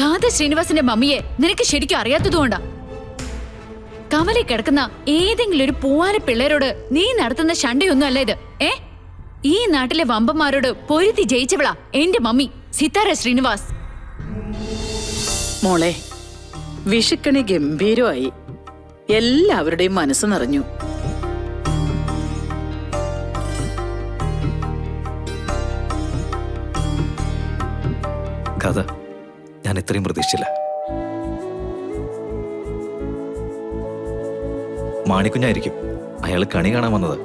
ഗാഥ ശ്രീനിവാസിന്റെ മമ്മിയെ നിനക്ക് ശരിക്കും അറിയാത്തതുകൊണ്ടാ. കമലിൽ കിടക്കുന്ന ഏതെങ്കിലും ഒരു പൂവാല പിള്ളേരോട് നീ നടത്തുന്ന ശണ്ടയൊന്നും അല്ല ഇത്. ഈ നാട്ടിലെ വമ്പന്മാരോട് പൊരുത്തി ജയിച്ചവളാ എന്റെ മമ്മി സിത്താര ശ്രീനിവാസ്. മോളെ, വിഷുക്കണി ഗംഭീരമായി. എല്ലാവരുടെയും മനസ്സ് നിറഞ്ഞു. കഥ ഞാൻ ഇത്രയും പ്രതീക്ഷിച്ചില്ല. മാണിക്കുഞ്ഞായിരിക്കും അയാൾ കണി കാണാൻ വന്നത്.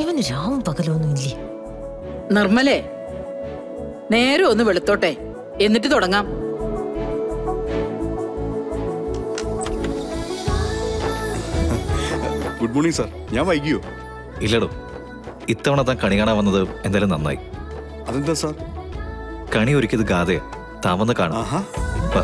ഇവന് രാവും പകലൊന്നുമില്ലേ? നിർമ്മലേ, നേരെ ഒന്ന് വെളുത്തോട്ടെ, എന്നിട്ട് തുടങ്ങാം. Good morning sir. ഞാൻ വൈകിയോ? ഇല്ലടോ, ഇത്തവണ താൻ കണി കാണാൻ വന്നത് എന്തായാലും നന്നായി. അതെന്താ സാർ? കണി ഒരുക്കിയത് ഗാഥയാ. താൻ വന്ന് കാണാം. വാ.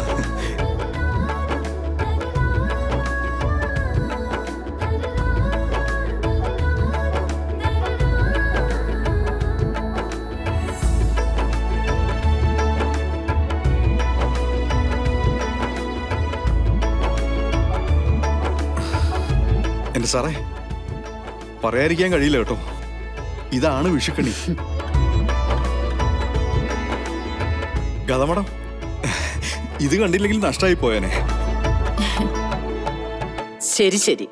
എന്റെ സാറേ, പറയാതിരിക്കാൻ കഴിയില്ല കേട്ടോ. ഇതാണ് വിഷുക്കണി. ഗാഥ മാഡം, ഇത് കണ്ടില്ലെങ്കിൽ നഷ്ടമായി പോയനെ. ശരി ശരി,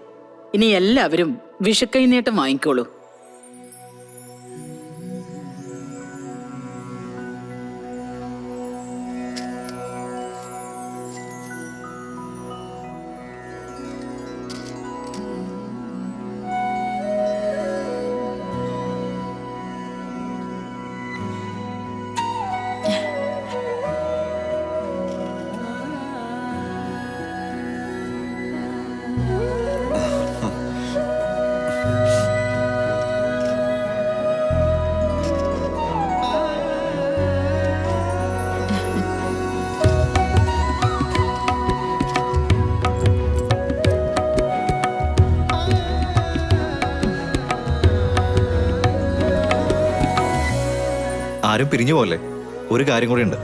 ഇനി എല്ലാവരും വിഷുക്കൈനീട്ടം വാങ്ങിക്കോളൂ. ആരും പിരിഞ്ഞു പോലെ ഒരു കാര്യം കൂടി ഉണ്ട്.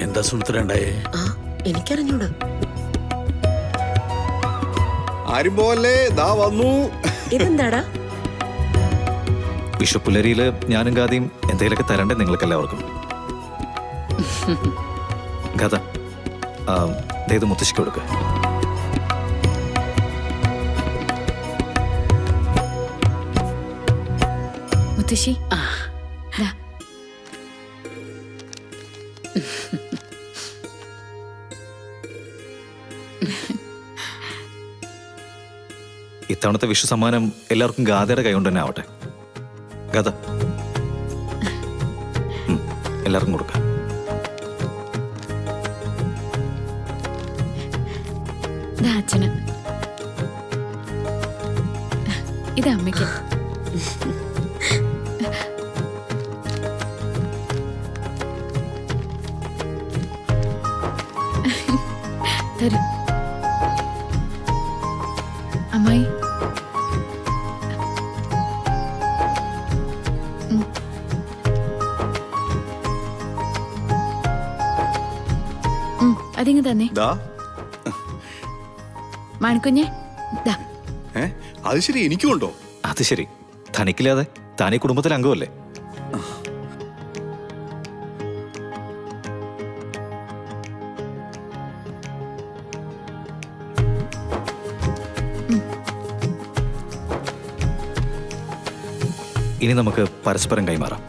എന്താ സുഹൃത്തുണ്ടായേ? എനിക്കറിഞ്ഞൂടാ. ആരും പോലെ ദാ വന്നു. ഇതെന്താടാ? വിഷുപ്പുലരിയില് ഞാനും ഗാഥയും എന്തെങ്കിലുമൊക്കെ തരണ്ടേ നിങ്ങൾക്ക് എല്ലാവർക്കും? ഗാഥ, ഇത് മുത്തശ്ശിക്ക് കൊടുക്ക. മുത്തശ്ശി, ഇത്തവണത്തെ വിഷു സമ്മാനം എല്ലാവർക്കും ഗാഥയുടെ കൈ കൊണ്ട് തന്നെ ആവട്ടെ. ഗാഥ, എല്ലാവർക്കും കൊടുക്കാം. അച്ഛന്, ഇത് അമ്മയ്ക്ക്. തരും അമ്മായി. അതിങ്ങ് തന്നെ മാണിക്കുഞ്ഞെ. അത് ശരി, എനിക്കുണ്ടോ? അത് ശരി, തനിക്കില്ലാതെ താനീ കുടുംബത്തിലെ അംഗമല്ലേ? ഇനി നമുക്ക് പരസ്പരം കൈമാറാം.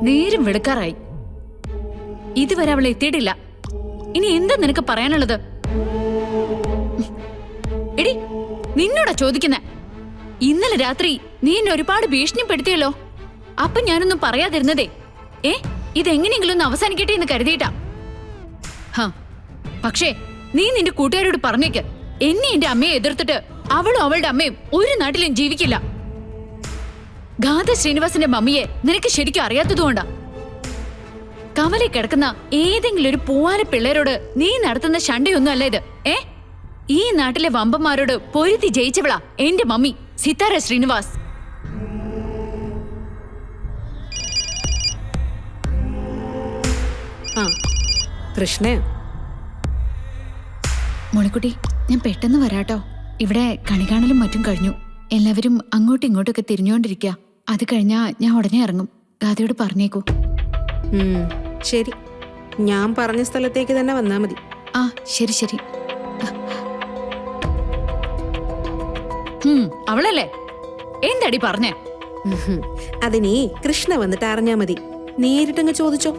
നേരം വെളുക്കാറായി. ഇതുവരെ അവൾ എത്തിയിട്ടില്ല. ഇനി എന്താ നിനക്ക് പറയാനുള്ളത്? എടി നിന്നോടാ ചോദിക്കുന്നെ. ഇന്നലെ രാത്രി നീ എന്നെ ഒരുപാട് ഭീഷണിപ്പെടുത്തിയല്ലോ. അപ്പൊ ഞാനൊന്നും പറയാതിരുന്നതേ ഇതെങ്ങനെയെങ്കിലും ഒന്ന് അവസാനിക്കട്ടെ എന്ന് കരുതിയിട്ടാ. പക്ഷേ നീ നിന്റെ കൂട്ടുകാരോട് പറഞ്ഞേക്ക്, എന്നെ എന്റെ അമ്മയെ എതിർത്തിട്ട് അവളും അവളുടെ അമ്മയും ഒരു നാട്ടിലും ജീവിക്കില്ല. ഗാഥ ശ്രീനിവാസന്റെ മമ്മിയെ നിനക്ക് ശരിക്കും അറിയാത്തതുകൊണ്ടാ. കമലിൽ കിടക്കുന്ന ഏതെങ്കിലും ഒരു പൂവാല പിള്ളേരോട് നീ നടത്തുന്ന ശണ്ടയൊന്നും അല്ല ഇത്. ഈ നാട്ടിലെ വമ്പന്മാരോട് പൊരുത്തി ജയിച്ചവളാ എന്റെ മമ്മി സിത്താര ശ്രീനിവാസ്. കൃഷ്ണേ, മോളിക്കുട്ടി, ഞാൻ പെട്ടെന്ന് വരാട്ടോ. ഇവിടെ കണികാണലും മറ്റും കഴിഞ്ഞു. എല്ലാവരും അങ്ങോട്ടും ഇങ്ങോട്ടൊക്കെ തിരിഞ്ഞുകൊണ്ടിരിക്കുക. അത് കഴിഞ്ഞാ ഞാൻ ഉടനെ ഇറങ്ങും. ഗാഥയോട് പറഞ്ഞേക്കൂ. ശരി, ഞാൻ പറഞ്ഞ സ്ഥലത്തേക്ക് തന്നെ വന്നാ മതി. ആ ശരി ശരി. അവളല്ലേ എന്താടി പറഞ്ഞേ? അതിനേ കൃഷ്ണ വന്നിട്ട് അറിഞ്ഞാ മതി. നേരിട്ടങ്ങ് ചോദിച്ചോ.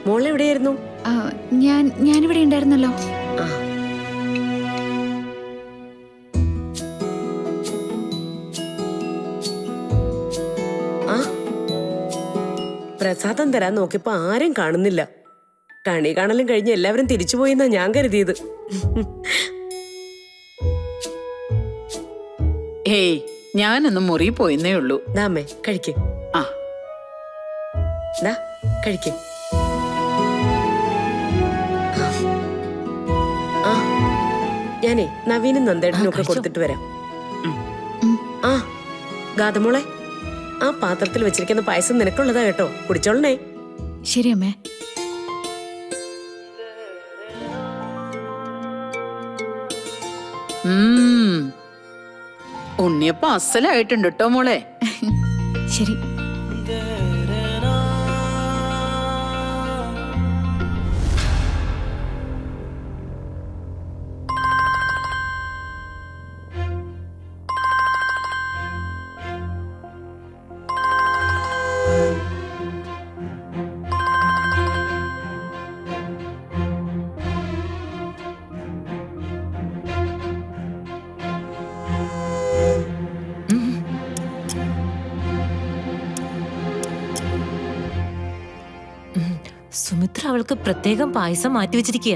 മോളെവിടെയായിരുന്നു? ഞാനിവിടെ ഉണ്ടായിരുന്നല്ലോ. പ്രസാദം തരാൻ നോക്കിയപ്പോ ആരും കാണുന്നില്ല. കണി കാണലും കഴിഞ്ഞ് എല്ലാവരും തിരിച്ചുപോയിന്നാ ഞാൻ കരുതിയത്. ഏയ്, ഞാനൊന്ന് മുറി പോയെന്നേ ഉള്ളൂ. ദാമേ കഴിക്ക്. ആ ദാ കഴിക്ക്. ഞാനേ നവീനും നന്ദേട്ടനും ഒക്കെ കൊടുത്തിട്ട് വരാം. ആ ഗാഥമോളെ, ആ പാത്രത്തിൽ വെച്ചിരിക്കുന്ന പായസം നിനക്കുള്ളതാ കേട്ടോ, കുടിച്ചോളണേ. ശരി അമ്മേ. ഉണ്ണിയപ്പം അസലായിട്ടുണ്ട് കേട്ടോ മോളെ. ശരി. സുമിത്ര അവൾക്ക് പ്രത്യേകം പായസം മാറ്റി വെച്ചിരിക്കുക.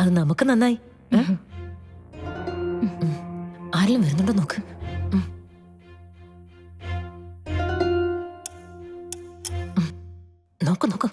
അത് നമുക്ക് നന്നായി. ആരെങ്കിലും വരുന്നുണ്ടോ നോക്ക്. നോക്ക് നോക്ക്.